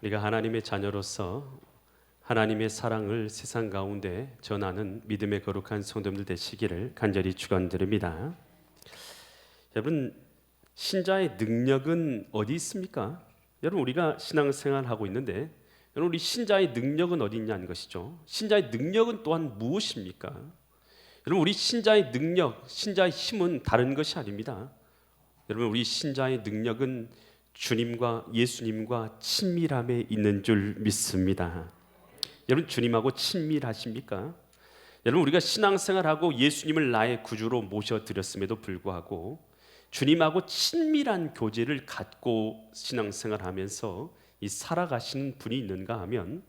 우리가 하나님의 자녀로서 하나님의 사랑을 세상 가운데 전하는 믿음의 거룩한 성도들 되시기를 간절히 축원드립니다. 여러분, 신자의 능력은 어디 있습니까? 여러분, 우리가 신앙생활하고 있는데 여러분, 우리 신자의 능력은 어디 있냐는 것이죠. 신자의 능력은 또한 무엇입니까? 여러분, 우리 신자의 능력, 신자의 힘은 다른 것이 아닙니다. 여러분, 우리 신자의 능력은 주님과 예수님과 친밀함에 있는 줄 믿습니다. 여러분, 주님하고 친밀하십니까? 여러분, 우리가 신앙생활하고 예수님을 나의 구주로 모셔드렸음에도 불구하고 주님하고 친밀한 교제를 갖고 신앙생활하면서 이 살아가시는 분이 있는가 하면,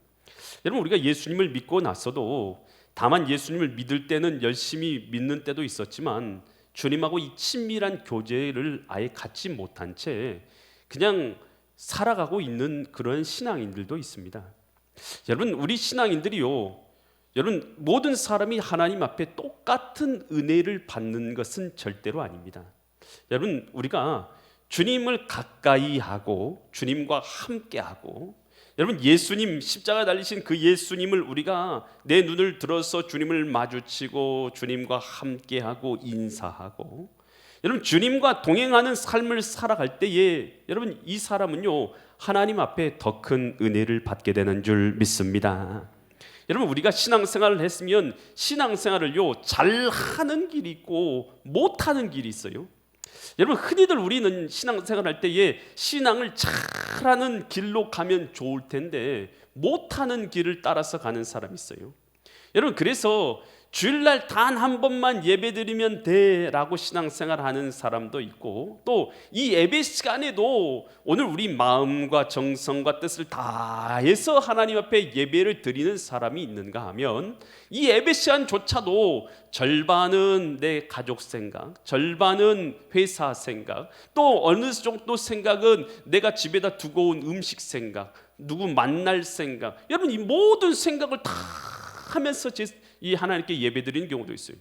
여러분, 우리가 예수님을 믿고 나서도 다만 예수님을 믿을 때는 열심히 믿는 때도 있었지만 주님하고 이 친밀한 교제를 아예 갖지 못한 채 그냥 살아가고 있는 그런 신앙인들도 있습니다. 여러분, 우리 신앙인들이요, 여러분, 모든 사람이 하나님 앞에 똑같은 은혜를 받는 것은 절대로 아닙니다. 여러분, 우리가 주님을 가까이 하고 주님과 함께 하고, 여러분, 예수님 십자가 달리신 그 예수님을 우리가 내 눈을 들어서 주님을 마주치고 주님과 함께 하고 인사하고, 여러분, 주님과 동행하는 삶을 살아갈 때에 여러분, 이 사람은요 하나님 앞에 더 큰 은혜를 받게 되는 줄 믿습니다. 여러분, 우리가 신앙생활을 했으면 신앙생활을요 잘하는 길이 있고 못하는 길이 있어요. 여러분, 흔히들 우리는 신앙생활 할 때에 신앙을 잘하는 길로 가면 좋을 텐데 못하는 길을 따라서 가는 사람이 있어요. 여러분, 그래서 주일날 단 한 번만 예배드리면 돼라고 신앙생활 하는 사람도 있고, 또 이 예배 시간에도 오늘 우리 마음과 정성과 뜻을 다해서 하나님 앞에 예배를 드리는 사람이 있는가 하면, 이 예배 시간조차도 절반은 내 가족 생각, 절반은 회사 생각, 또 어느 정도 생각은 내가 집에다 두고 온 음식 생각, 누구 만날 생각, 여러분, 이 모든 생각을 다 하면서 이 하나님께 예배드리는 경우도 있어요.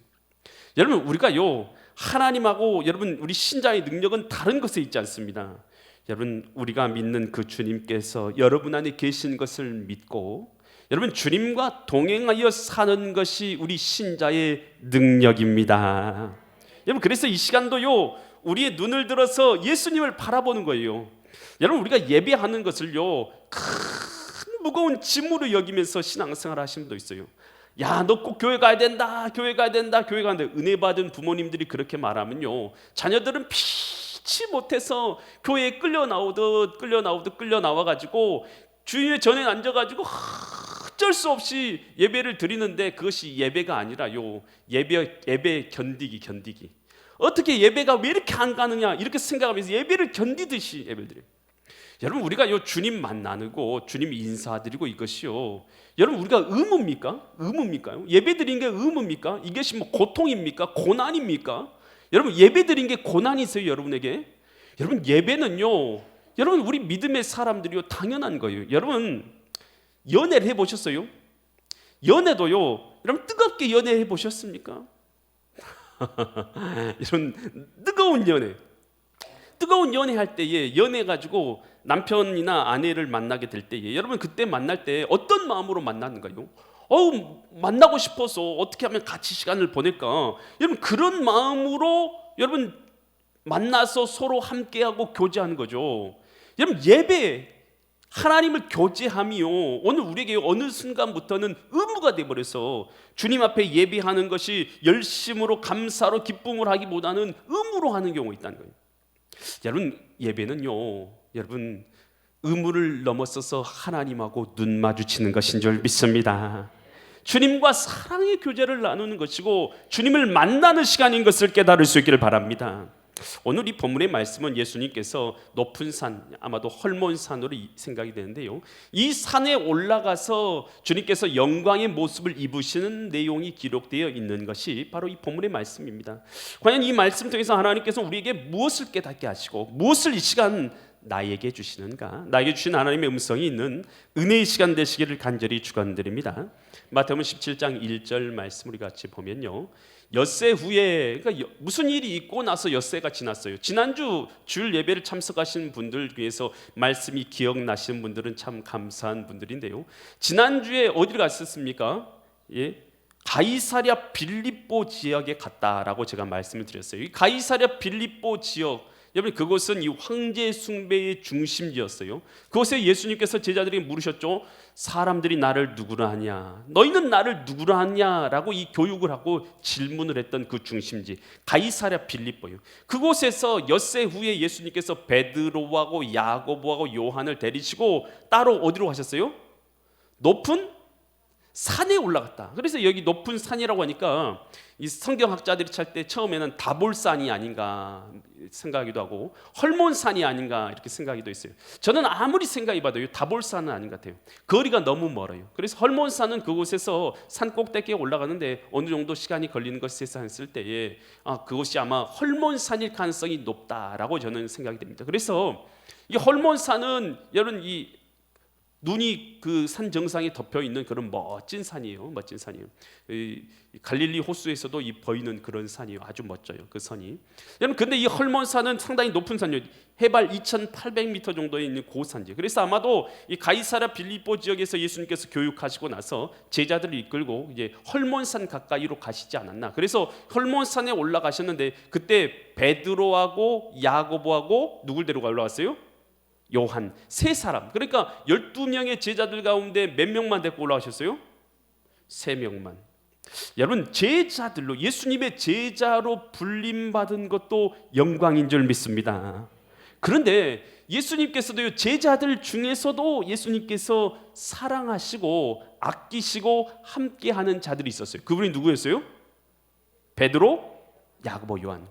여러분, 우리가요 하나님하고 여러분 우리 신자의 능력은 다른 것에 있지 않습니다. 여러분, 우리가 믿는 그 주님께서 여러분 안에 계신 것을 믿고 여러분 주님과 동행하여 사는 것이 우리 신자의 능력입니다. 여러분, 그래서 이 시간도요 우리의 눈을 들어서 예수님을 바라보는 거예요. 여러분, 우리가 예배하는 것을요 큰 무거운 짐으로 여기면서 신앙생활 하시는 분도 있어요. 야, 너 꼭 교회 가야 된다, 교회 가야 된다, 교회 가야 된다. 은혜 받은 부모님들이 그렇게 말하면요 자녀들은 피치 못해서 교회에 끌려 나와가지고 주위에 전에 앉아가지고 어쩔 수 없이 예배를 드리는데, 그것이 예배가 아니라요 예배 견디기. 어떻게 예배가 왜 이렇게 안 가느냐 이렇게 생각하면서 예배를 견디듯이 예배를 드려요. 여러분, 우리가 주님 만나고 주님 인사드리고 이것이요, 여러분, 우리가 의무입니까? 예배드린 게 의무입니까? 이것이 뭐 고통입니까? 고난입니까? 여러분, 예배드린 게 고난이 있어요, 여러분에게? 여러분, 예배는요, 여러분, 우리 믿음의 사람들이요 당연한 거예요. 여러분, 연애를 해보셨어요? 연애도요, 여러분, 뜨겁게 연애해 보셨습니까? 이런 뜨거운 연애 할 때에, 연애 가지고 남편이나 아내를 만나게 될 때에 여러분, 그때 만날 때 어떤 마음으로 만나는가요? 만나고 싶어서 어떻게 하면 같이 시간을 보낼까? 여러분, 그런 마음으로 여러분 만나서 서로 함께하고 교제하는 거죠. 여러분, 예배, 하나님을 교제함이요 오늘 우리에게 어느 순간부터는 의무가 되어버려서 주님 앞에 예배하는 것이 열심으로 감사로 기쁨을 하기보다는 의무로 하는 경우가 있다는 거예요. 여러분, 예배는요 여러분 의무를 넘어서서 하나님하고 눈 마주치는 것인 줄 믿습니다. 주님과 사랑의 교제를 나누는 것이고 주님을 만나는 시간인 것을 깨달을 수 있기를 바랍니다. 오늘 이 본문의 말씀은 예수님께서 높은 산, 아마도 헐몬산으로 생각이 되는데요, 이 산에 올라가서 주님께서 영광의 모습을 입으시는 내용이 기록되어 있는 것이 바로 이 본문의 말씀입니다. 과연 이 말씀 통해서 하나님께서 우리에게 무엇을 깨닫게 하시고 무엇을 이 시간 나에게 주시는가? 나에게 주신 하나님의 음성이 있는 은혜의 시간 되시기를 간절히 축원드립니다. 마태복음 17장 1절 말씀 우리 같이 보면요, 엿새 후에, 그러니까 무슨 일이 있고 나서 엿새가 지났어요. 지난주 주일 예배를 참석하신 분들 중에서 말씀이 기억나시는 분들은 참 감사한 분들인데요, 지난주에 어디를 갔었습니까? 예, 가이사랴 빌립보 지역에 갔다라고 제가 말씀을 드렸어요. 이 가이사랴 빌립보 지역, 여러분 그곳은 이 황제 숭배의 중심지였어요. 그곳에 예수님께서 제자들이 물으셨죠. 사람들이 나를 누구라 하냐? 너희는 나를 누구라 하냐라고 이 교육을 하고 질문을 했던 그 중심지 가이사랴 빌립보요. 그곳에서 엿새 후에 예수님께서 베드로하고 야고보하고 요한을 데리시고 따로 어디로 가셨어요? 높은 산에 올라갔다. 그래서 여기 높은 산이라고 하니까 이 성경학자들이 찰 때 처음에는 다볼산이 아닌가 생각하기도 하고 헐몬산이 아닌가 이렇게 생각하기도 했어요. 저는 아무리 생각해봐도 다볼산은 아닌 것 같아요. 거리가 너무 멀어요. 그래서 헐몬산은 그곳에서 산 꼭대기에 올라가는데 어느 정도 시간이 걸리는 것을 계산했을 때에 그곳이 아마 헐몬산일 가능성이 높다라고 저는 생각이 됩니다. 그래서 이 헐몬산은 여러분 이 눈이 그 산 정상에 덮여 있는 그런 멋진 산이에요. 멋진 산이에요. 이 갈릴리 호수에서도 이 보이는 그런 산이에요. 아주 멋져요. 그 산이. 여러분 근데 이 헐몬산은 상당히 높은 산이에요. 해발 2,800m 정도에 있는 고산지. 그래서 아마도 이 가이사랴 빌립보 지역에서 예수님께서 교육하시고 나서 제자들을 이끌고 이제 헐몬산 가까이로 가시지 않았나. 그래서 헐몬산에 올라가셨는데 그때 베드로하고 야고보하고 누굴 데리고 올라왔어요? 요한, 세 사람. 그러니까 12명의 제자들 가운데 몇 명만 데리고 올라가셨어요? 3명만. 여러분 제자들로 예수님의 제자로 불림받은 것도 영광인 줄 믿습니다. 그런데 예수님께서도 제자들 중에서도 예수님께서 사랑하시고 아끼시고 함께하는 자들이 있었어요. 그분이 누구였어요? 베드로, 야고보, 요한.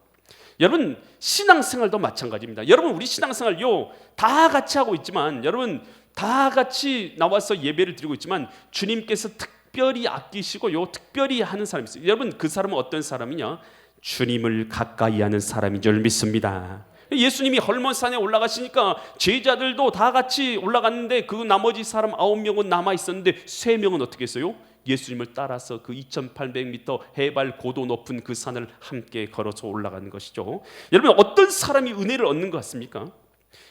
여러분 신앙생활도 마찬가지입니다. 여러분 우리 신앙생활요 다 같이 하고 있지만, 여러분 다 같이 나와서 예배를 드리고 있지만 주님께서 특별히 아끼시고 특별히 하는 사람이 있어요. 여러분 그 사람은 어떤 사람이냐? 주님을 가까이 하는 사람인 줄 믿습니다. 예수님이 헐몬산에 올라가시니까 제자들도 다 같이 올라갔는데 그 나머지 사람 9명은 남아 있었는데 3명은 어떻게 했어요? 예수님을 따라서 그 2,800m 해발 고도 높은 그 산을 함께 걸어서 올라가는 것이죠. 여러분 어떤 사람이 은혜를 얻는 것 같습니까?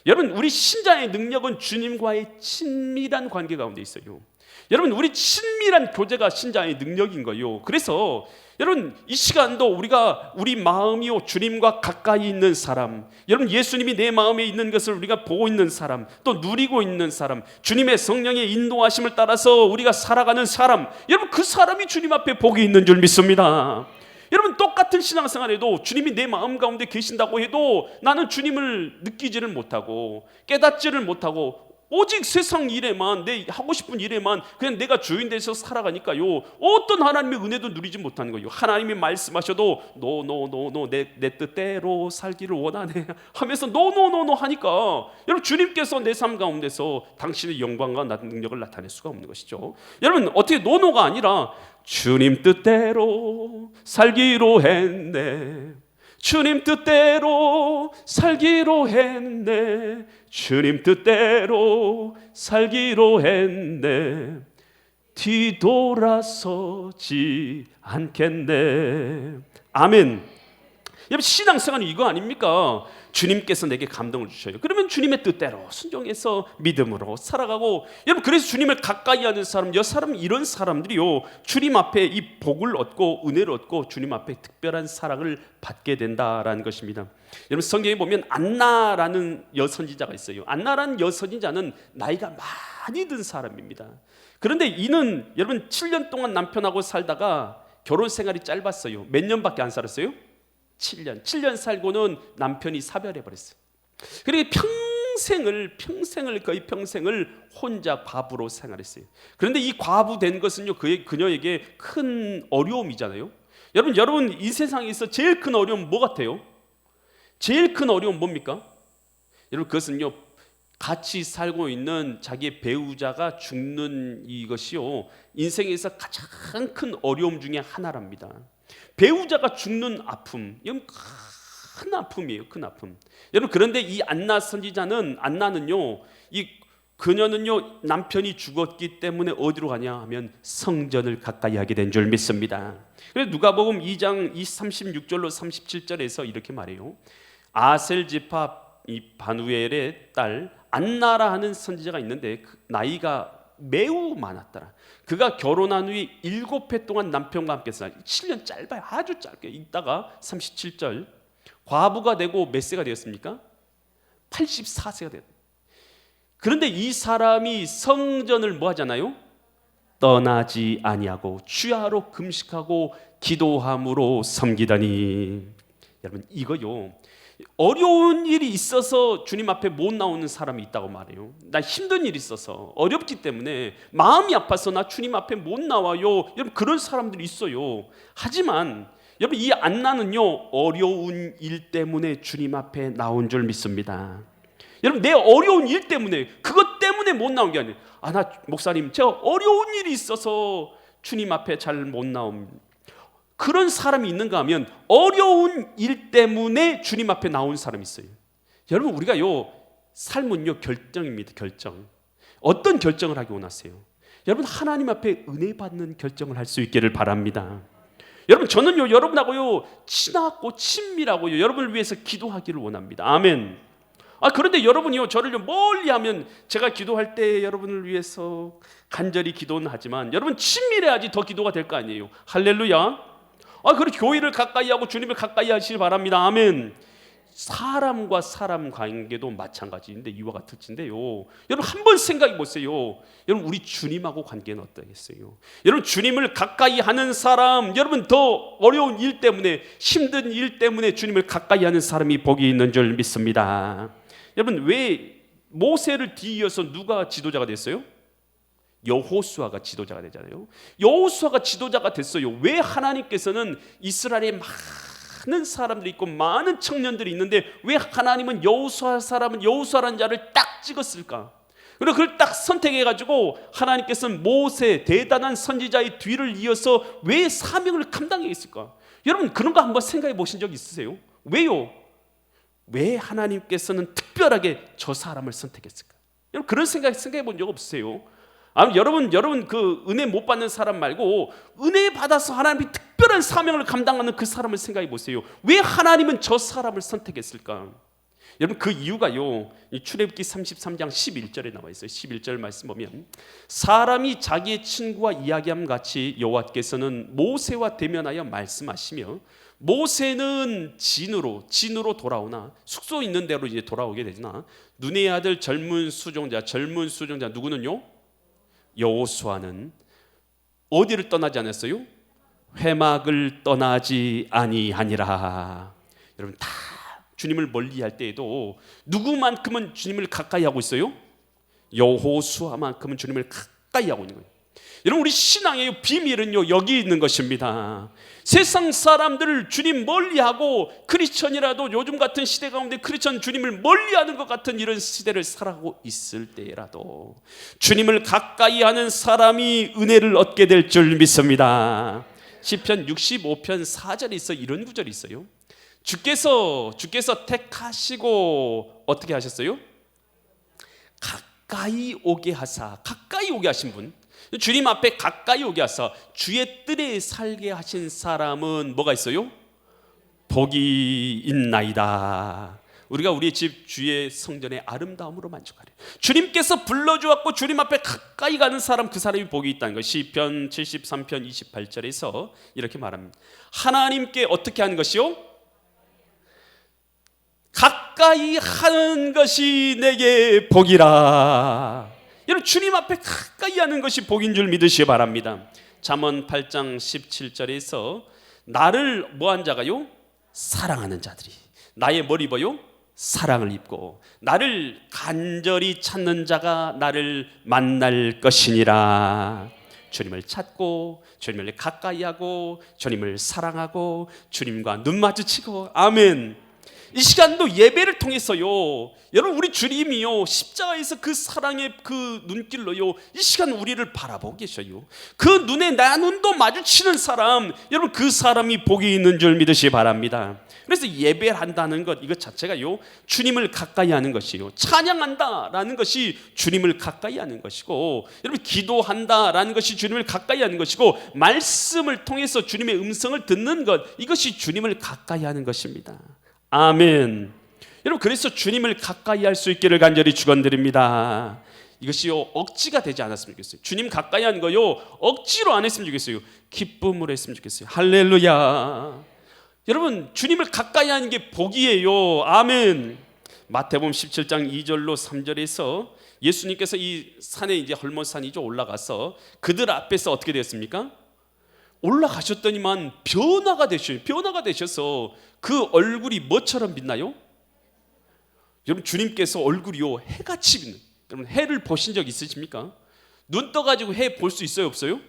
여러분 우리 신자의 능력은 주님과의 친밀한 관계 가운데 있어요. 여러분 우리 친밀한 교제가 신자의 능력인 거예요. 그래서 여러분 이 시간도 우리가 우리 마음이요 주님과 가까이 있는 사람, 여러분 예수님이 내 마음에 있는 것을 우리가 보고 있는 사람, 또 누리고 있는 사람, 주님의 성령의 인도하심을 따라서 우리가 살아가는 사람, 여러분 그 사람이 주님 앞에 복이 있는 줄 믿습니다. 여러분 똑같은 신앙생활에도 주님이 내 마음 가운데 계신다고 해도 나는 주님을 느끼지를 못하고 깨닫지를 못하고 오직 세상 일에만, 내 하고 싶은 일에만 그냥 내가 주인 돼서 살아가니까요 어떤 하나님의 은혜도 누리지 못하는 거예요. 하나님이 말씀하셔도 노 내 뜻대로 살기를 원하네 하면서 노 하니까 여러분 주님께서 내 삶 가운데서 당신의 영광과 능력을 나타낼 수가 없는 것이죠. 여러분 어떻게 노가 아니라 주님 뜻대로 살기로 했네, 주님 뜻대로 살기로 했네, 주님 뜻대로 살기로 했네, 뒤돌아서지 않겠네. 아멘. 여러분 신앙생활은 이거 아닙니까? 주님께서 내게 감동을 주셔요. 그러면 주님의 뜻대로 순종해서 믿음으로 살아가고, 여러분 그래서 주님을 가까이 하는 사람, 이런 사람들이요 주님 앞에 이 복을 얻고 은혜를 얻고 주님 앞에 특별한 사랑을 받게 된다라는 것입니다. 여러분 성경에 보면 안나라는 여선지자가 있어요. 안나라는 여선지자는 나이가 많이 든 사람입니다. 그런데 이는 여러분 7년 동안 남편하고 살다가 결혼 생활이 짧았어요. 몇 년밖에 안 살았어요? 7년 살고는 남편이 사별해버렸어요. 그리고 거의 평생을 혼자 과부로 생활했어요. 그런데 이 과부 된 것은요 그녀에게 큰 어려움이잖아요. 여러분 이 세상에서 제일 큰 어려움 뭐 같아요? 제일 큰 어려움 뭡니까? 여러분 그것은요 같이 살고 있는 자기의 배우자가 죽는 이것이요 인생에서 가장 큰 어려움 중에 하나랍니다. 배우자가 죽는 아픔, 큰 아픔이에요. 큰 아픔. 여러분, 그런데 이 안나 선지자는, 안나는요, 이 그녀는요, 남편이 죽었기 때문에 어디로 가냐 하면 성전을 가까이 하게 된 줄 믿습니다. 그래서 누가복음 2장 36절로 37절에서 이렇게 말해요. 아셀 지파 이 바누엘의 딸 안나라 하는 선지자가 있는데 그 나이가 매우 많았더라. 그가 결혼한 후에 7해 동안 남편과 함께 살아. 7년 짧아요. 아주 짧게 있다가 37절 과부가 되고 몇 세가 되었습니까? 84세가 되었다. 그런데 이 사람이 성전을 뭐 하잖아요? 떠나지 아니하고 주야로 금식하고 기도함으로 섬기다니. 여러분, 이거요, 어려운 일이 있어서 주님 앞에 못 나오는 사람이 있다고 말해요. 나 힘든 일이 있어서 어렵기 때문에 마음이 아파서 나 주님 앞에 못 나와요. 여러분, 그런 사람들이 있어요. 하지만 여러분, 이 안나는요, 어려운 일 때문에 주님 앞에 나온 줄 믿습니다. 여러분, 내 어려운 일 때문에, 그것 때문에 못 나온 게 아니에요. 나 목사님, 제가 어려운 일이 있어서 주님 앞에 잘 못 나옵니다. 그런 사람이 있는가 하면 어려운 일 때문에 주님 앞에 나온 사람이 있어요. 여러분, 우리가요, 삶은요, 결정입니다. 결정. 어떤 결정을 하기 원하세요? 여러분, 하나님 앞에 은혜 받는 결정을 할 수 있기를 바랍니다. 여러분, 저는요, 여러분하고요, 친하고 친밀하고요, 여러분을 위해서 기도하기를 원합니다. 아멘. 그런데 여러분이요, 저를 멀리하면 제가 기도할 때 여러분을 위해서 간절히 기도는 하지만 여러분 친밀해야지 더 기도가 될 거 아니에요. 할렐루야. 그리고 교회를 가까이 하고 주님을 가까이 하시길 바랍니다. 아멘. 사람과 사람 관계도 마찬가지인데 이와 같을진데요, 여러분 한번 생각해 보세요. 여러분, 우리 주님하고 관계는 어떠겠어요? 여러분, 주님을 가까이 하는 사람, 여러분 더 어려운 일 때문에, 힘든 일 때문에 주님을 가까이 하는 사람이 복이 있는 줄 믿습니다. 여러분, 왜 모세를 뒤이어서 누가 지도자가 됐어요? 여호수아가 지도자가 되잖아요. 여호수아가 지도자가 됐어요. 왜 그러니께서는 이스라엘에 많은 사람들이 있고 많은 청년들이 있는데 왜 하나님은 여호수아라는 자를 딱 찍었을까? 그리고 그걸 딱 선택해가지고 하나님께서는 모세, 대단한 선지자의 뒤를 이어서 왜 사명을 감당해 있을까? 여러분, 그런 거 한번 생각해 보신 적 있으세요? 왜요? 왜 하나님께서는 특별하게 저 사람을 선택했을까? 여러분, 그런 생각해 본 적 없으세요? 여러분 그 은혜 못 받는 사람 말고 은혜 받아서 하나님이 특별한 사명을 감당하는 그 사람을 생각해 보세요. 왜 하나님은 저 사람을 선택했을까? 여러분, 그 이유가요, 출애굽기 33장 11절에 나와 있어요. 11절 말씀 보면 사람이 자기의 친구와 이야기함 같이 여호와께서는 모세와 대면하여 말씀하시며 모세는 진으로 돌아오나 숙소 있는 대로 이제 돌아오게 되나 눈의 아들 젊은 수종자 누구는요? 여호수아는 어디를 떠나지 않았어요? 회막을 떠나지 아니하니라. 여러분, 다 주님을 멀리할 때에도 누구만큼은 주님을 가까이 하고 있어요? 여호수아만큼은 주님을 가까이 하고 있는 거예요. 여러분, 우리 신앙의 비밀은요, 여기 있는 것입니다. 세상 사람들을 주님 멀리하고 크리스천이라도 요즘 같은 시대 가운데 크리스천 주님을 멀리하는 것 같은 이런 시대를 살아가고 있을 때라도 주님을 가까이 하는 사람이 은혜를 얻게 될 줄 믿습니다. 시편 65편 4절에 있어 이런 구절이 있어요. 주께서 택하시고 어떻게 하셨어요? 가까이 오게 하신 분, 주님 앞에 가까이 오게 하사 주의 뜰에 살게 하신 사람은 뭐가 있어요? 복이 있나이다. 우리가 우리 집 주의 성전의 아름다움으로 만족하리. 주님께서 불러주었고 주님 앞에 가까이 가는 사람, 그 사람이 복이 있다는 것. 시편 73편 28절에서 이렇게 말합니다. 하나님께 어떻게 하는 것이요? 가까이 하는 것이 내게 복이라. 여러분, 주님 앞에 가까이 하는 것이 복인 줄 믿으시기 바랍니다. 잠언 8장 17절에서 나를 뭐한 자가요? 사랑하는 자들이 나의 뭘 입어요? 사랑을 입고 나를 간절히 찾는 자가 나를 만날 것이니라. 주님을 찾고 주님을 가까이 하고 주님을 사랑하고 주님과 눈 마주치고, 아멘. 이 시간도 예배를 통해서요, 여러분 우리 주님이요 십자가에서 그 사랑의 그 눈길로요 이 시간 우리를 바라보고 계셔요. 그 눈에 나 눈도 마주치는 사람, 여러분 그 사람이 복이 있는 줄 믿으시기 바랍니다. 그래서 예배를 한다는 것, 이것 자체가요 주님을 가까이 하는 것이요, 찬양한다라는 것이 주님을 가까이 하는 것이고, 여러분 기도한다라는 것이 주님을 가까이 하는 것이고, 말씀을 통해서 주님의 음성을 듣는 것, 이것이 주님을 가까이 하는 것입니다. 아멘. 여러분 그래서 주님을 가까이 할 수 있기를 간절히 축원드립니다. 이것이요 억지가 되지 않았으면 좋겠어요. 주님 가까이 하는 거요 억지로 안 했으면 좋겠어요. 기쁨으로 했으면 좋겠어요. 할렐루야. 여러분 주님을 가까이 하는 게 복이에요. 아멘. 마태복음 17장 2절로 3절에서 예수님께서 이 산에, 이제 헐몬산이죠, 올라가서 그들 앞에서 어떻게 되었습니까? 올라가셨더니만 변화가 되셔서 그 얼굴이 뭐처럼 빛나요? 여러분 주님께서 얼굴이요 해같이 빛나요. 여러분 해를 보신 적 있으십니까? 눈 떠가지고 해 볼 수 있어요, 없어요?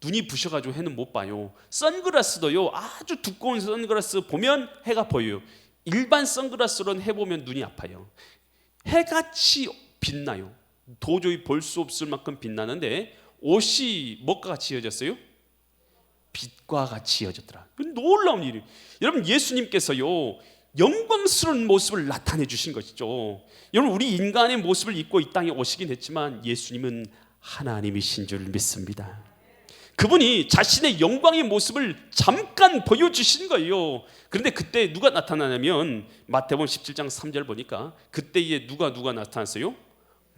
눈이 부셔가지고 해는 못 봐요. 선글라스도요 아주 두꺼운 선글라스 보면 해가 보여요. 일반 선글라스로는 해 보면 눈이 아파요. 해같이 빛나요. 도저히 볼 수 없을 만큼 빛나는데 옷이 뭐가 같이 이어졌어요? 빛과 같이 이어졌더라. 놀라운 일이에요. 여러분 예수님께서요 영광스러운 모습을 나타내 주신 것이죠. 여러분 우리 인간의 모습을 입고 이 땅에 오시긴 했지만 예수님은 하나님이신 줄 믿습니다. 그분이 자신의 영광의 모습을 잠깐 보여주신 거예요. 그런데 그때 누가 나타나냐면 마태복음 17장 3절 보니까 그때에 누가 나타났어요?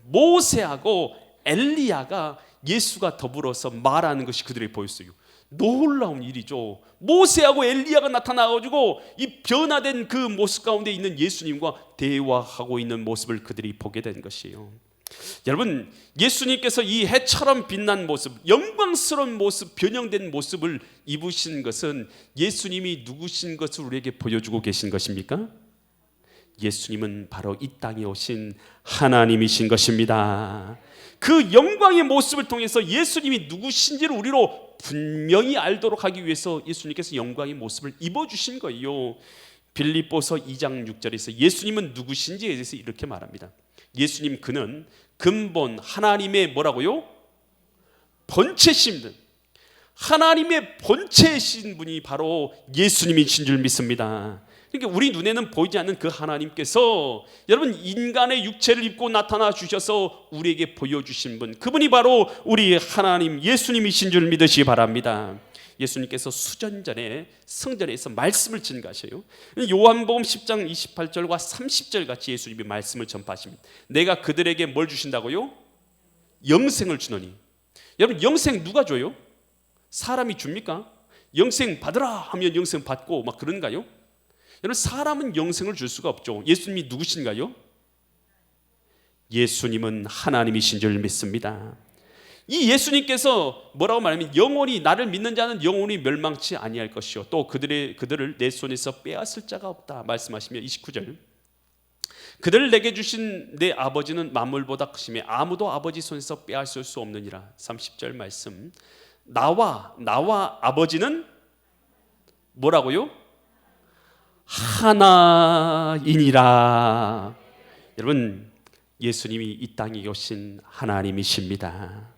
모세하고 엘리야가 예수가 더불어서 말하는 것이 그들에게 보였어요. 놀라운 일이죠. 모세하고 엘리야가 나타나가지고 이 변화된 그 모습 가운데 있는 예수님과 대화하고 있는 모습을 그들이 보게 된 것이에요. 여러분 예수님께서 이 해처럼 빛난 모습, 영광스러운 모습, 변형된 모습을 입으신 것은 예수님이 누구신 것을 우리에게 보여주고 계신 것입니까? 예수님은 바로 이 땅에 오신 하나님이신 것입니다. 그 영광의 모습을 통해서 예수님이 누구신지를 우리로 분명히 알도록 하기 위해서 예수님께서 영광의 모습을 입어주신 거예요. 빌립보서 2장 6절에서 예수님은 누구신지에 대해서 이렇게 말합니다. 예수님 그는 근본 하나님의 뭐라고요? 본체신, 하나님의 본체이신 분이 바로 예수님이신 줄 믿습니다. 그러니까 우리 눈에는 보이지 않는 그 하나님께서 여러분 인간의 육체를 입고 나타나 주셔서 우리에게 보여주신 분, 그분이 바로 우리 하나님 예수님이신 줄 믿으시기 바랍니다. 예수님께서 수전전에 성전에서 말씀을 전가하셔요. 요한복음 10장 28절과 30절 같이 예수님이 말씀을 전파하십니다. 내가 그들에게 뭘 주신다고요? 영생을 주노니. 여러분 영생 누가 줘요? 사람이 줍니까? 영생 받으라 하면 영생 받고 막 그런가요? 여러분 사람은 영생을 줄 수가 없죠. 예수님이 누구신가요? 예수님은 하나님이신 줄 믿습니다. 이 예수님께서 뭐라고 말하면 영원히 나를 믿는 자는 영원히 멸망치 아니할 것이요 또 그들을 내 손에서 빼앗을 자가 없다 말씀하시며 29절 그들을 내게 주신 내 아버지는 만물보다 크시며 아무도 아버지 손에서 빼앗을 수 없느니라. 30절 말씀 나와 아버지는 뭐라고요? 하나이니라. 여러분 예수님이 이 땅에 오신 하나님이십니다.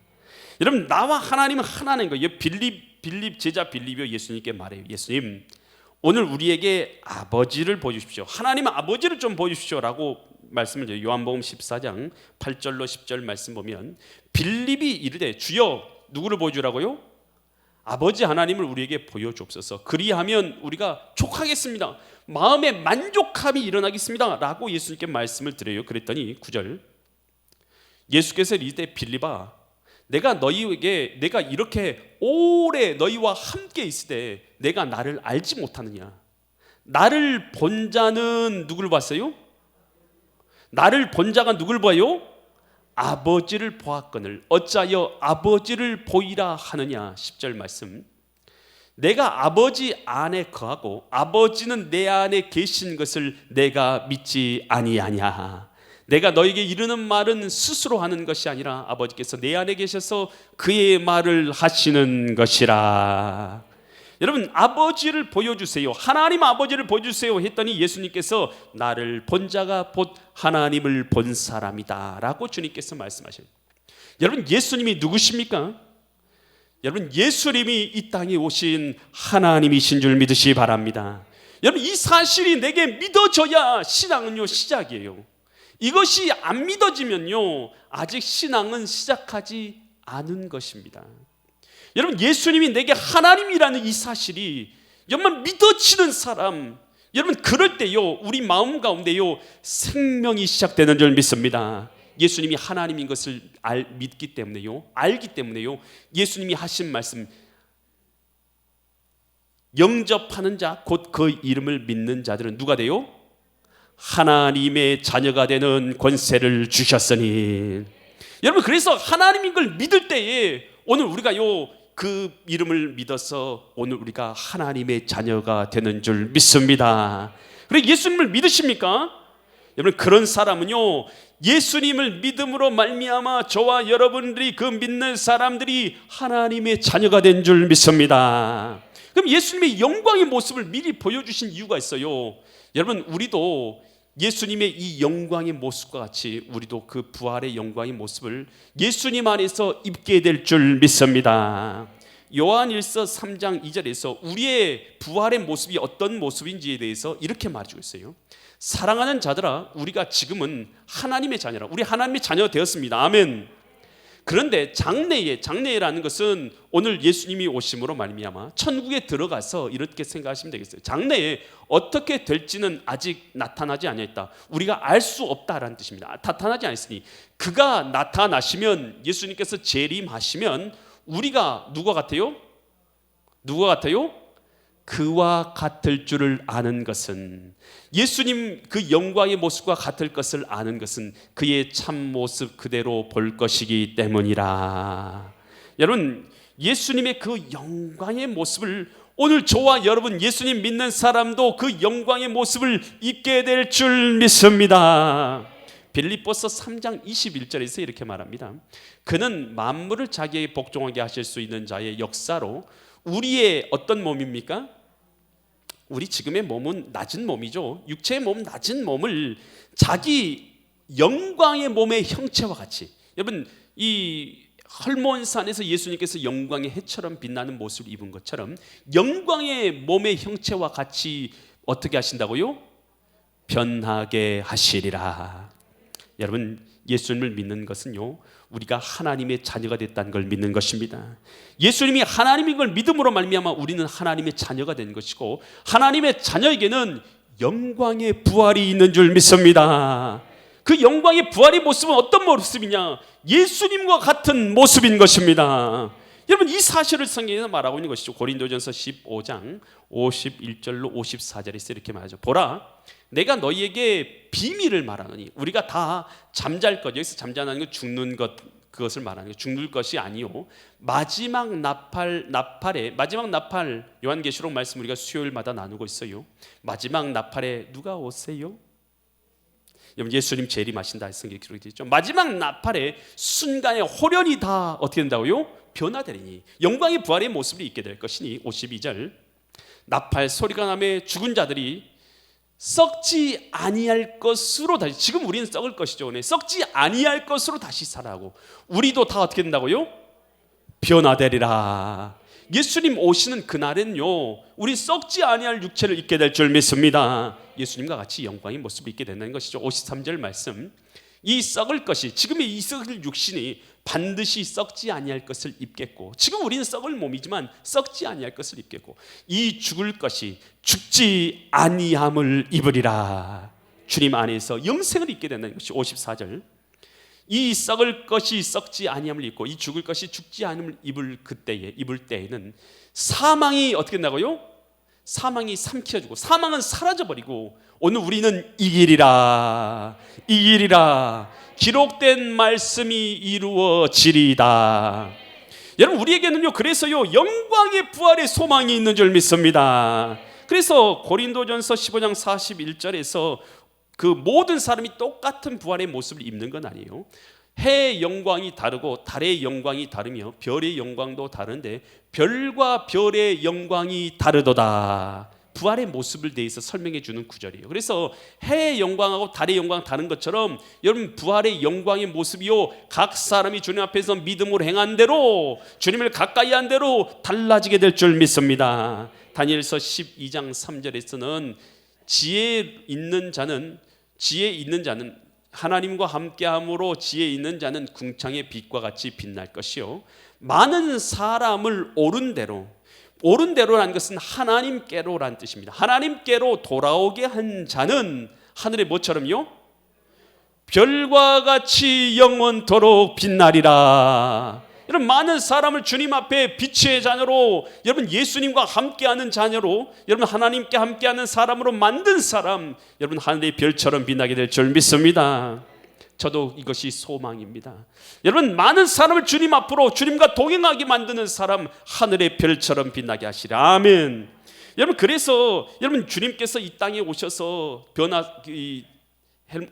여러분 나와 하나님은 하나인 거예요. 빌립 제자 빌립이 예수님께 말해요. 예수님 오늘 우리에게 아버지를 보여주십시오. 하나님은 아버지를 좀 보여주십시오 라고 말씀을 해요. 요한복음 14장 8절로 10절 말씀 보면 빌립이 이르되 주여 누구를 보여주라고요? 아버지 하나님을 우리에게 보여주옵소서. 그리하면 우리가 족하겠습니다. 마음에 만족함이 일어나겠습니다 라고 예수님께 말씀을 드려요. 그랬더니 9절 예수께서 이르되 빌립아 내가 이렇게 오래 너희와 함께 있을 때 내가 나를 알지 못하느냐? 나를 본 자는 누구를 봤어요? 나를 본 자가 누구를 봐요? 아버지를 보았거늘 어찌하여 아버지를 보이라 하느냐. 10절 말씀 내가 아버지 안에 거하고 아버지는 내 안에 계신 것을 내가 믿지 아니하냐. 내가 너에게 이르는 말은 스스로 하는 것이 아니라 아버지께서 내 안에 계셔서 그의 말을 하시는 것이라. 여러분, 아버지를 보여주세요, 하나님 아버지를 보여주세요 했더니 예수님께서 나를 본 자가 곧 하나님을 본 사람이다 라고 주님께서 말씀하셔요. 여러분, 예수님이 누구십니까? 여러분, 예수님이 이 땅에 오신 하나님이신 줄 믿으시기 바랍니다. 여러분, 이 사실이 내게 믿어져야 신앙은요 시작이에요. 이것이 안 믿어지면요 아직 신앙은 시작하지 않은 것입니다. 여러분, 예수님이 내게 하나님이라는 이 사실이 여러분 믿어지는 사람, 여러분 그럴 때요 우리 마음 가운데요 생명이 시작되는 줄 믿습니다. 예수님이 하나님인 것을 믿기 때문에요, 알기 때문에요, 예수님이 하신 말씀, 영접하는 자 곧 그 이름을 믿는 자들은 누가 돼요? 하나님의 자녀가 되는 권세를 주셨으니. 여러분, 그래서 하나님인 걸 믿을 때에 오늘 우리가요 그 이름을 믿어서 오늘 우리가 하나님의 자녀가 되는 줄 믿습니다. 그리고 예수님을 믿으십니까? 여러분, 그런 사람은요 예수님을 믿음으로 말미암아 저와 여러분들이 그 믿는 사람들이 하나님의 자녀가 된 줄 믿습니다. 그럼 예수님의 영광의 모습을 미리 보여주신 이유가 있어요. 여러분, 우리도 예수님의 이 영광의 모습과 같이 우리도 그 부활의 영광의 모습을 예수님 안에서 입게 될 줄 믿습니다. 요한일서 3장 2절에서 우리의 부활의 모습이 어떤 모습인지에 대해서 이렇게 말해주고 있어요. 사랑하는 자들아, 우리가 지금은 하나님의 자녀라. 우리 하나님의 자녀가 되었습니다. 아멘. 그런데 장래라는 것은 오늘 예수님이 오심으로 말미암아 천국에 들어가서 이렇게 생각하시면 되겠어요. 장래에 어떻게 될지는 아직 나타나지 않았다, 우리가 알 수 없다라는 뜻입니다. 나타나지 않았으니 그가 나타나시면, 예수님께서 재림하시면 우리가 누가 같아요? 그와 같을 줄을 아는 것은, 예수님 그 영광의 모습과 같을 것을 아는 것은 그의 참모습 그대로 볼 것이기 때문이라. 여러분, 예수님의 그 영광의 모습을 오늘 저와 여러분 예수님 믿는 사람도 그 영광의 모습을 입게 될 줄 믿습니다. 빌립보서 3장 21절에서 이렇게 말합니다. 그는 만물을 자기에게 복종하게 하실 수 있는 자의 역사로 우리의 어떤 몸입니까? 우리 지금의 몸은 낮은 몸이죠. 육체의 몸, 낮은 몸을 자기 영광의 몸의 형체와 같이, 여러분 이 헐몬산에서 예수님께서 영광의 해처럼 빛나는 모습을 입은 것처럼 영광의 몸의 형체와 같이 어떻게 하신다고요? 변하게 하시리라. 여러분, 예수님을 믿는 것은요 우리가 하나님의 자녀가 됐다는 걸 믿는 것입니다. 예수님이 하나님인 걸 믿음으로 말미암아 우리는 하나님의 자녀가 된 것이고, 하나님의 자녀에게는 영광의 부활이 있는 줄 믿습니다. 그 영광의 부활의 모습은 어떤 모습이냐? 예수님과 같은 모습인 것입니다. 여러분, 이 사실을 성경에서 말하고 있는 것이죠. 고린도전서 15장 51절로 54절에서 이렇게 말하죠. 보라, 내가 너희에게 비밀을 말하노니. 우리가 다 잠잘 것, 여기서 잠자는 건 죽는 것, 그것을 말하는 거예요. 죽는 것이 아니요, 마지막 나팔, 요한계시록 말씀 우리가 수요일마다 나누고 있어요. 마지막 나팔에 누가 오세요? 여러분, 예수님 재림하신다 성경에 기록이 되어 있죠. 마지막 나팔의 순간에 호련이 다 어떻게 된다고요? 변화되리니 영광의 부활의 모습을 입게 될 것이니. 52절, 나팔 소리가 나매 죽은 자들이 썩지 아니할 것으로 다시, 지금 우리는 썩을 것이죠. 썩지 아니할 것으로 다시 살아가고 우리도 다 어떻게 된다고요? 변화되리라. 예수님 오시는 그날은요 우리 썩지 아니할 육체를 입게 될 줄 믿습니다. 예수님과 같이 영광의 모습을 입게 된다는 것이죠. 53절 말씀, 이 썩을 것이, 지금의 이 썩을 육신이 반드시 썩지 아니할 것을 입겠고, 지금 우리는 썩을 몸이지만 썩지 아니할 것을 입겠고, 이 죽을 것이 죽지 아니함을 입으리라. 주님 안에서 영생을 입게 된다는 것이 54절, 이 썩을 것이 썩지 아니함을 입고 이 죽을 것이 죽지 않음을 입을 때에는 사망이 어떻게 된다고요? 사망이 삼켜주고 사망은 사라져버리고 오늘 우리는 이기리라, 기록된 말씀이 이루어지리다. 여러분, 우리에게는요 그래서요 영광의 부활의 소망이 있는 줄 믿습니다. 그래서 고린도전서 15장 41절에서 그 모든 사람이 똑같은 부활의 모습을 입는 건 아니에요. 해의 영광이 다르고 달의 영광이 다르며 별의 영광도 다른데 별과 별의 영광이 다르도다. 부활의 모습을 대해서 설명해 주는 구절이에요. 그래서 해의 영광하고 달의 영광 다른 것처럼 여러분 부활의 영광의 모습이요 각 사람이 주님 앞에서 믿음으로 행한 대로 주님을 가까이 한 대로 달라지게 될 줄 믿습니다. 다니엘서 12장 3절에서는 지혜 있는 자는 하나님과 함께함으로 지혜 있는 자는 궁창의 빛과 같이 빛날 것이요 많은 사람을 옳은 대로라는 것은 하나님께로라는 뜻입니다. 하나님께로 돌아오게 한 자는 하늘의 뭐처럼요? 별과 같이 영원토록 빛나리라. 여러분 많은 사람을 주님 앞에 빛의 자녀로, 여러분 예수님과 함께하는 자녀로, 여러분 하나님께 함께하는 사람으로 만든 사람, 여러분 하늘의 별처럼 빛나게 될 줄 믿습니다. 저도 이것이 소망입니다. 여러분 많은 사람을 주님 앞으로 주님과 동행하게 만드는 사람, 하늘의 별처럼 빛나게 하시라. 아멘. 여러분 그래서 여러분 주님께서 이 땅에 오셔서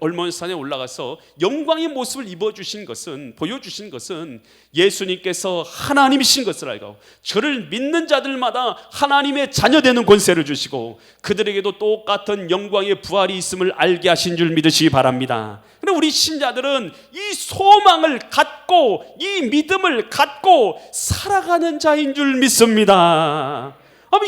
얼몬산에 올라가서 영광의 모습을 보여주신 것은 예수님께서 하나님이신 것을 알고 저를 믿는 자들마다 하나님의 자녀되는 권세를 주시고 그들에게도 똑같은 영광의 부활이 있음을 알게 하신 줄 믿으시기 바랍니다. 그런데 우리 신자들은 이 소망을 갖고 이 믿음을 갖고 살아가는 자인 줄 믿습니다.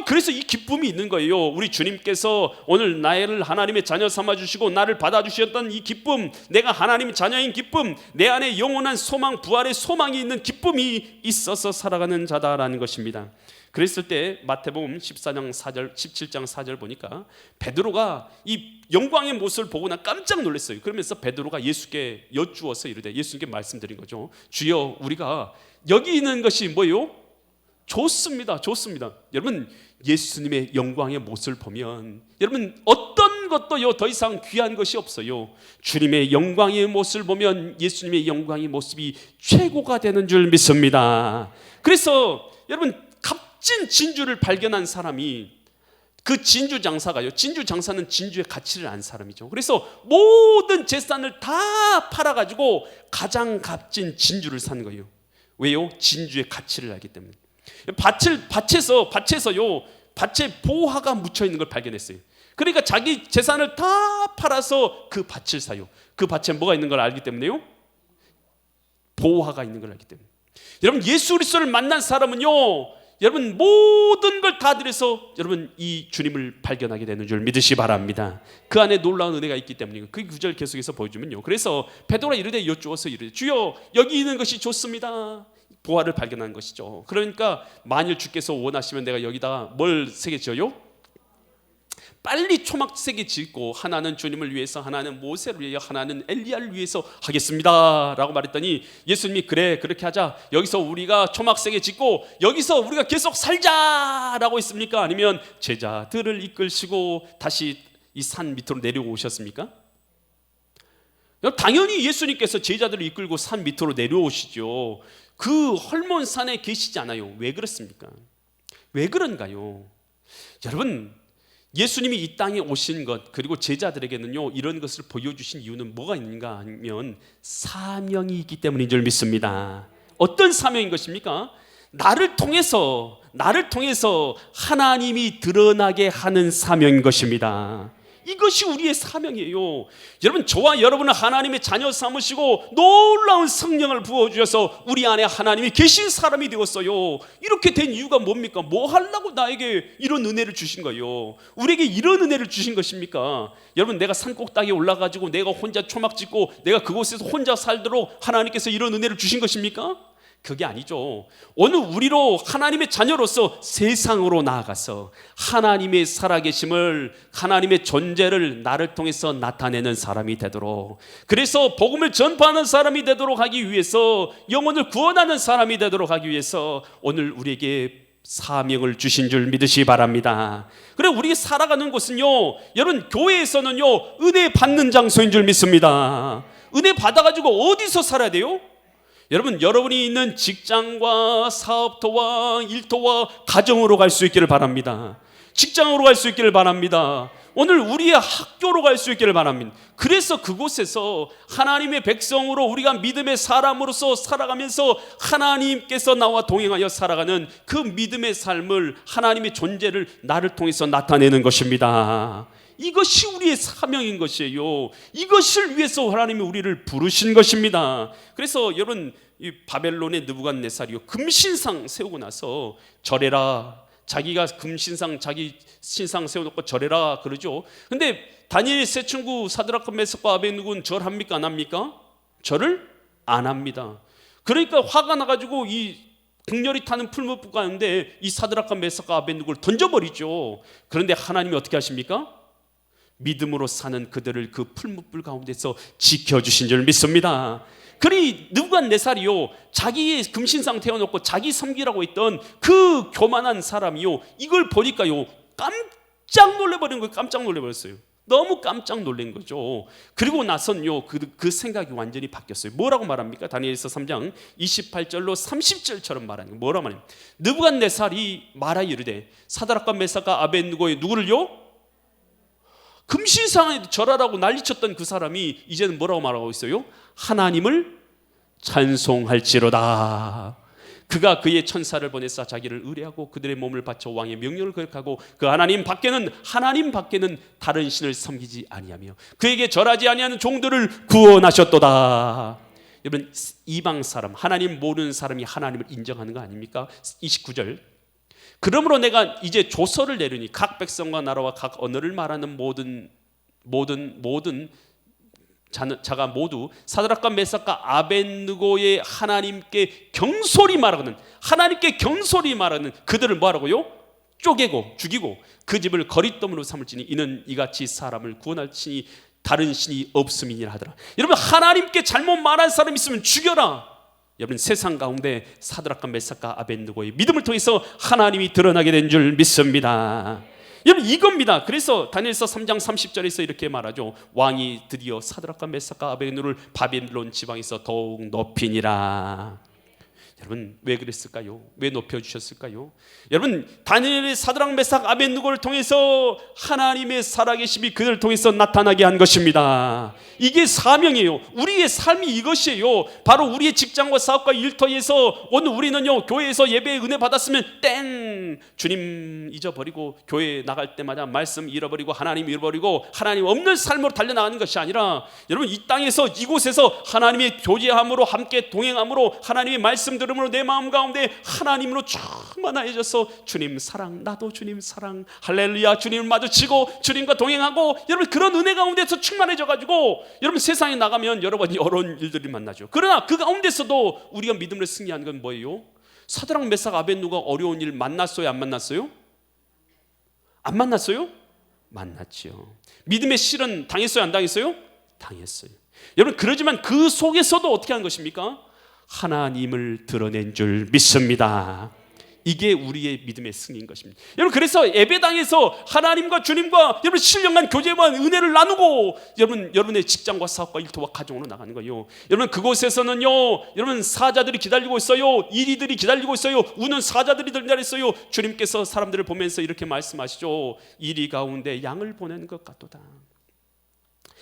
그래서 이 기쁨이 있는 거예요. 우리 주님께서 오늘 나를 하나님의 자녀 삼아주시고 나를 받아주셨던 이 기쁨, 내가 하나님의 자녀인 기쁨, 내 안에 영원한 소망, 부활의 소망이 있는 기쁨이 있어서 살아가는 자다라는 것입니다. 그랬을 때 마태복음 17장 4절 보니까 베드로가 이 영광의 모습을 보고 나 깜짝 놀랐어요. 그러면서 베드로가 예수께 여쭈어서 이르되, 예수님께 말씀드린 거죠. 주여, 우리가 여기 있는 것이 뭐예요? 좋습니다. 여러분 예수님의 영광의 모습을 보면 여러분 어떤 것도요 더 이상 귀한 것이 없어요. 주님의 영광의 모습을 보면 예수님의 영광의 모습이 최고가 되는 줄 믿습니다. 그래서 여러분 값진 진주를 발견한 사람이 그 진주 장사가요, 진주 장사는 진주의 가치를 아는 사람이죠. 그래서 모든 재산을 다 팔아가지고 가장 값진 진주를 산 거예요. 왜요? 진주의 가치를 알기 때문에. 밭에 보화가 묻혀 있는 걸 발견했어요. 그러니까 자기 재산을 다 팔아서 그 밭을 사요. 그 밭에 뭐가 있는 걸 알기 때문에요? 보화가 있는 걸 알기 때문에. 여러분 예수 그리스도를 만난 사람은요, 여러분 모든 걸 다 들여서 여러분 이 주님을 발견하게 되는 줄 믿으시 바랍니다. 그 안에 놀라운 은혜가 있기 때문에. 그 구절 계속해서 보여주면요, 그래서 베드로가 이르되 여쭈어서 이르되 주여 여기 있는 것이 좋습니다. 보화를 발견한 것이죠. 그러니까 만일 주께서 원하시면 내가 여기다가 뭘 새겨 지어요? 빨리 초막 새겨 짓고 하나는 주님을 위해서, 하나는 모세를 위하여, 하나는 엘리야를 위해서 하겠습니다 라고 말했더니 예수님이 그래 그렇게 하자, 여기서 우리가 초막 새겨 짓고 여기서 우리가 계속 살자 라고 했습니까? 아니면 제자들을 이끌시고 다시 이 산 밑으로 내려오셨습니까? 당연히 예수님께서 제자들을 이끌고 산 밑으로 내려오시죠. 그 헐몬산에 계시지 않아요. 왜 그렇습니까? 왜 그런가요? 여러분 예수님이 이 땅에 오신 것, 그리고 제자들에게는요 이런 것을 보여주신 이유는 뭐가 있는가 하면 사명이 있기 때문인 줄 믿습니다. 어떤 사명인 것입니까? 나를 통해서 하나님이 드러나게 하는 사명인 것입니다. 이것이 우리의 사명이에요. 여러분 저와 여러분은 하나님의 자녀 삼으시고 놀라운 성령을 부어주셔서 우리 안에 하나님이 계신 사람이 되었어요. 이렇게 된 이유가 뭡니까? 뭐 하려고 나에게 이런 은혜를 주신 거예요? 우리에게 이런 은혜를 주신 것입니까? 여러분 내가 산꼭대기에 올라가지고 내가 혼자 초막 짓고 내가 그곳에서 혼자 살도록 하나님께서 이런 은혜를 주신 것입니까? 그게 아니죠. 오늘 우리로 하나님의 자녀로서 세상으로 나아가서 하나님의 살아계심을, 하나님의 존재를 나를 통해서 나타내는 사람이 되도록, 그래서 복음을 전파하는 사람이 되도록 하기 위해서, 영혼을 구원하는 사람이 되도록 하기 위해서 오늘 우리에게 사명을 주신 줄 믿으시기 바랍니다. 그래 우리 살아가는 곳은요, 여러분 교회에서는요 은혜 받는 장소인 줄 믿습니다. 은혜 받아가지고 어디서 살아야 돼요? 여러분 여러분이 있는 직장과 사업토와 일터와 가정으로 갈 수 있기를 바랍니다. 직장으로 갈 수 있기를 바랍니다. 오늘 우리의 학교로 갈 수 있기를 바랍니다. 그래서 그곳에서 하나님의 백성으로 우리가 믿음의 사람으로서 살아가면서 하나님께서 나와 동행하여 살아가는 그 믿음의 삶을, 하나님의 존재를 나를 통해서 나타내는 것입니다. 이것이 우리의 사명인 것이에요. 이것을 위해서 하나님이 우리를 부르신 것입니다. 그래서 여러분, 이 바벨론의 느부갓네살이요, 금신상 세우고 나서 절해라, 자기가 금신상, 자기 신상 세워놓고 절해라 그러죠. 근데 다니엘 세 친구 사드락과 메삭과 아벳느고는 절합니까 안 합니까? 절을 안 합니다. 그러니까 화가 나가지고 이 극렬히 타는 풀무불 가운데 이 사드락과 메삭과 아벳느고를 던져버리죠. 그런데 하나님이 어떻게 하십니까? 믿음으로 사는 그들을 그 풀무불 가운데서 지켜주신 줄 믿습니다. 그리 느부갓네살이요, 자기의 금신상 태워놓고 자기 섬기라고 했던 그 교만한 사람이요, 이걸 보니까요 깜짝 놀래버린 거예요. 깜짝 놀래버렸어요. 너무 깜짝 놀란 거죠. 그리고 나선요 그 생각이 완전히 바뀌었어요. 뭐라고 말합니까? 다니엘서 3장 28절로 30절처럼 말하는 거예요. 뭐라고 말해요? 느부갓네살이 말하 이르되 사드락과 메삭과 아벳느고의 누구를요? 금신상에 절하라고 난리쳤던 그 사람이 이제는 뭐라고 말하고 있어요? 하나님을 찬송할지로다. 그가 그의 천사를 보내사 자기를 의뢰하고 그들의 몸을 바쳐 왕의 명령을 거역하고 그 하나님 밖에는 다른 신을 섬기지 아니하며 그에게 절하지 아니하는 종들을 구원하셨도다. 여러분, 이방 사람, 하나님 모르는 사람이 하나님을 인정하는 거 아닙니까? 29절, 그러므로 내가 이제 조서를 내리니 각 백성과 나라와 각 언어를 말하는 모든 자가 모두 사드락과 메삭과 아벳느고의 하나님께 경솔히 말하거든, 하나님께 경솔히 말하는 그들을 뭐하라고요? 쪼개고 죽이고 그 집을 거릿돈으로 삼을지니 이는 이같이 사람을 구원할 신이 다른 신이 없음이니라 하더라. 여러분, 하나님께 잘못 말한 사람 있으면 죽여라. 여러분, 세상 가운데 사드락과 메삭과 아벳느고의 믿음을 통해서 하나님이 드러나게 된 줄 믿습니다. 여러분, 이겁니다. 그래서 다니엘서 3장 30절에서 이렇게 말하죠. 왕이 드디어 사드락과 메삭과 아벳느고를 바벨론 지방에서 더욱 높이니라. 여러분, 왜 그랬을까요? 왜 높여주셨을까요? 여러분, 다니엘의 사드락 메삭 아벳느고를 통해서 하나님의 살아계심이 그들을 통해서 나타나게 한 것입니다. 이게 사명이에요. 우리의 삶이 이것이에요. 바로 우리의 직장과 사업과 일터에서 오늘 우리는요, 교회에서 예배의 은혜 받았으면 땡, 주님 잊어버리고 교회 나갈 때마다 말씀 잃어버리고 하나님 잃어버리고 하나님 없는 삶으로 달려나가는 것이 아니라, 여러분, 이 땅에서 이곳에서 하나님의 교제함으로 함께 동행함으로 하나님의 말씀 들음으로 내 마음 가운데 하나님으로 충만해져서 주님 사랑, 나도 주님 사랑, 할렐루야, 주님을 마주치고 주님과 동행하고, 여러분, 그런 은혜 가운데서 충만해져 가지고 여러분, 세상에 나가면 여러 가지 어려운 일들이 만나죠. 그러나 그 가운데서도 우리가 믿음을 승리하는 건 뭐예요? 사드락 메삭 아벳느고가 어려운 일 만났어요? 안 만났어요? 안 만났어요? 만났죠. 믿음의 실은 당했어요? 안 당했어요? 당했어요. 여러분, 그러지만 그 속에서도 어떻게 한 것입니까? 하나님을 드러낸 줄 믿습니다. 이게 우리의 믿음의 승리인 것입니다. 여러분, 그래서 예배당에서 하나님과 주님과 여러분 신령한 교제와 은혜를 나누고 여러분의 직장과 사업과 일터와 가정으로 나가는 거예요. 여러분, 그곳에서는요, 여러분 사자들이 기다리고 있어요. 이리들이 기다리고 있어요. 우는 사자들이 기다렸어요. 주님께서 사람들을 보면서 이렇게 말씀하시죠. 이리 가운데 양을 보내는 것 같도다.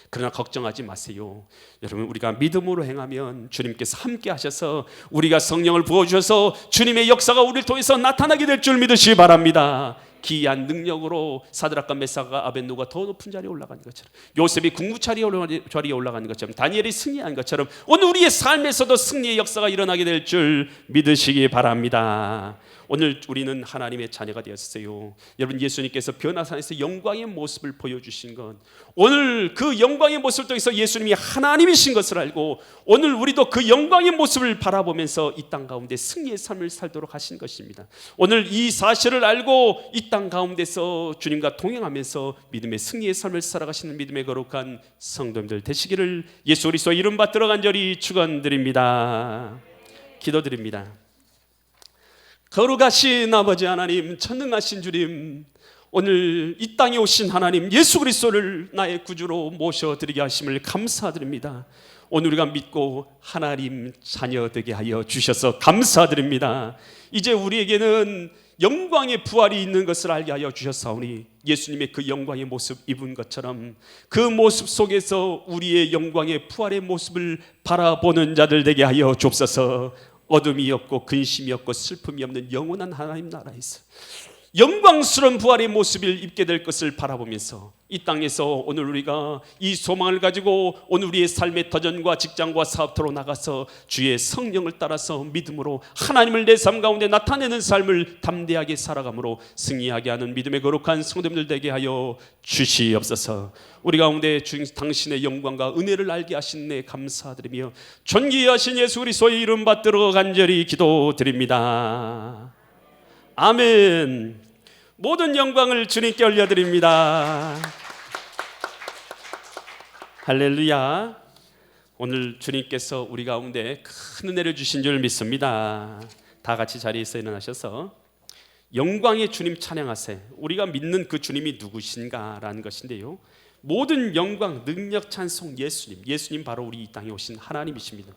그러나 걱정하지 마세요. 여러분, 우리가 믿음으로 행하면 주님께서 함께 하셔서 우리가 성령을 부어주셔서 주님의 역사가 우리를 통해서 나타나게 될 줄 믿으시기 바랍니다. 기이한 능력으로 사드락과 메삭과 아벳느고가 더 높은 자리에 올라가는 것처럼, 요셉이 궁구자리에 올라가는 것처럼, 다니엘이 승리한 것처럼 오늘 우리의 삶에서도 승리의 역사가 일어나게 될 줄 믿으시기 바랍니다. 오늘 우리는 하나님의 자녀가 되었어요. 여러분, 예수님께서 변화산에서 영광의 모습을 보여주신 것, 오늘 그 영광의 모습을 통해서 예수님이 하나님이신 것을 알고 오늘 우리도 그 영광의 모습을 바라보면서 이 땅 가운데 승리의 삶을 살도록 하신 것입니다. 오늘 이 사실을 알고 이 땅 가운데서 주님과 동행하면서 믿음의 승리의 삶을 살아가시는 믿음의 거룩한 성도님들 되시기를 예수 그리스도 이름 받들어 간절히 축원드립니다. 기도드립니다. 거룩하신 아버지 하나님, 전능하신 주님, 오늘 이 땅에 오신 하나님 예수 그리스도를 나의 구주로 모셔드리게 하심을 감사드립니다. 오늘 우리가 믿고 하나님 자녀 되게 하여 주셔서 감사드립니다. 이제 우리에게는 영광의 부활이 있는 것을 알게 하여 주셨사오니 예수님의 그 영광의 모습 입은 것처럼 그 모습 속에서 우리의 영광의 부활의 모습을 바라보는 자들 되게 하여 주옵소서. 어둠이 없고 근심이 없고 슬픔이 없는 영원한 하나님 나라에서 영광스러운 부활의 모습을 입게 될 것을 바라보면서 이 땅에서 오늘 우리가 이 소망을 가지고 오늘 우리의 삶의 도전과 직장과 사업터로 나가서 주의 성령을 따라서 믿음으로 하나님을 내 삶 가운데 나타내는 삶을 담대하게 살아감으로 승리하게 하는 믿음의 거룩한 성도님들 되게 하여 주시옵소서. 우리 가운데 당신의 영광과 은혜를 알게 하신 데 감사드리며 존귀하신 예수 그리스도의 이름 받들어 간절히 기도드립니다. 아멘. 모든 영광을 주님께 올려드립니다. 할렐루야. 오늘 주님께서 우리 가운데 큰 은혜를 주신 줄 믿습니다. 다 같이 자리에서 일어나셔서 영광의 주님 찬양하세. 우리가 믿는 그 주님이 누구신가라는 것인데요, 모든 영광, 능력, 찬송 예수님 바로 우리 이 땅에 오신 하나님이십니다.